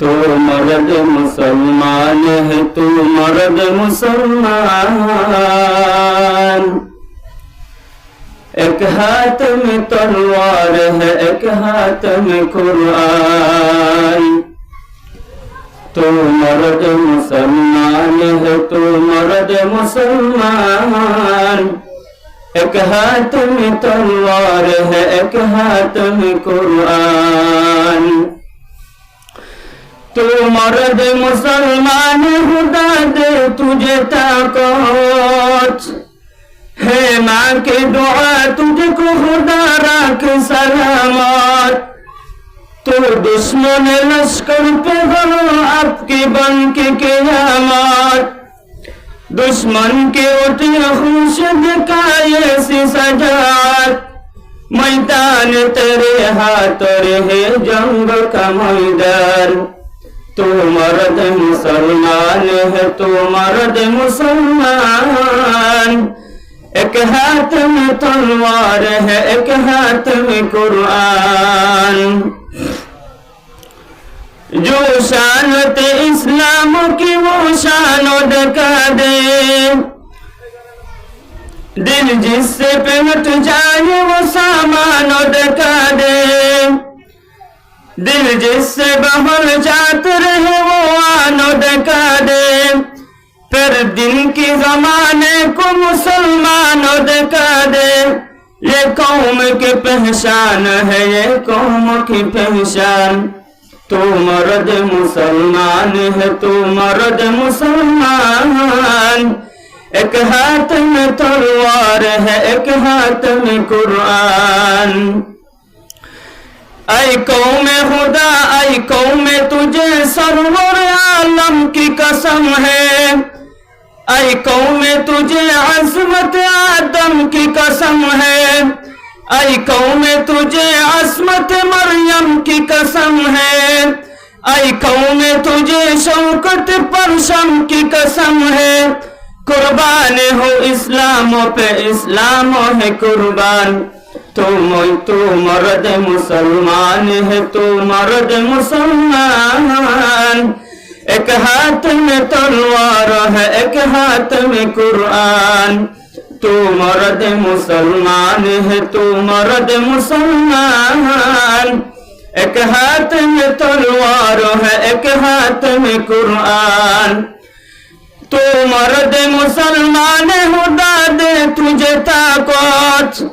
तो मर्द मुसलमान है, तू मर्द मुसलमान। एक हाथ में तलवार है, एक हाथ में कुरान। तो मर्द मुसलमान है, तो मर्द मुसलमान। एक हाथ में तलवार है, एक हाथ में कुरान। तो मर्द मुसलमान, खुदा दे तुझे ताकत है, माँ के दुआ तुझको खुदा रख सलामत। तो दुश्मन लश्कर पे गो आपकी बन के क़यामत। दुश्मन के उठे खुश दिखाए सी सजात। मैदान तेरे हाथ रहे जंग का मैदान। तो मर्द मुसलमान है, तो मर्द मुसलमान। एक हाथ में तलवार है, एक हाथ में कुरान। जो शान ते इस्लाम की वो शान दिखा दे। दिल जिससे पे हट जाए वो सामान दिखा दे। दिल जिससे बाहर जाते रहे वो आनो दिखा दे। फिर दिन की जमाने को मुसलमान दिखा दे। ये कौम की पहचान है, ये कौम की पहचान। तो मर्द मुसलमान है, तो मर्द मुसलमान। एक हाथ में तलवार है, एक हाथ में कुरान। ऐ कौम खुदा, ऐ कौम तुझे सरवर आलम की कसम है। ऐ कौम तुझे अज़मत आदम की कसम है। ऐ कौम तुझे अस्मत मरियम की कसम है। ऐ कौम तुझे शौकत परशम की कसम है। कुर्बान हो इस्लाम पे, इस्लाम है कुर्बान। तो मर्द मुसलमान है, तो मर्द मुसलमान। एक हाथ में तलवार है, एक हाथ में कुरान। तो मर्द मुसलमान है, तो मर्द मुसलमान। एक हाथ में तलवार है, एक हाथ में कुरान। तो मर्द मुसलमान, खुदा दे तुझे ताकत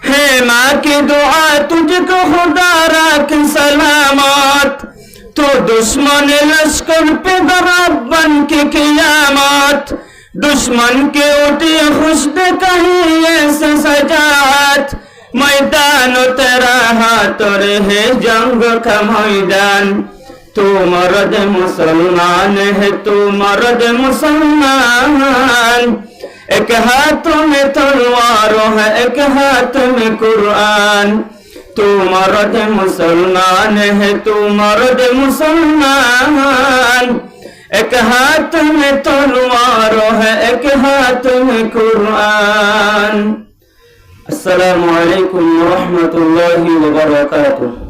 है, माँ की दुआ तुझको खुदा रख सलामत। तो दुश्मन लश्कर पे दराब बन के क़यामत। दुश्मन के उठे खुश कहीं ऐसे सजात। मैदान तेरा हाथ रहे जंग का मैदान। तो मर्द मुसलमान है, तो मर्द मुसलमान। एक हाथ में तलवार है, एक हाथ में कुरान। तो मर्द मुसलमान है, तो मर्द मुसलमान। एक हाथ में तलवार है, एक हाथ में कुरान। अस्सलामु अलैकुम व रहमतुल्लाहि व बरकातुहू।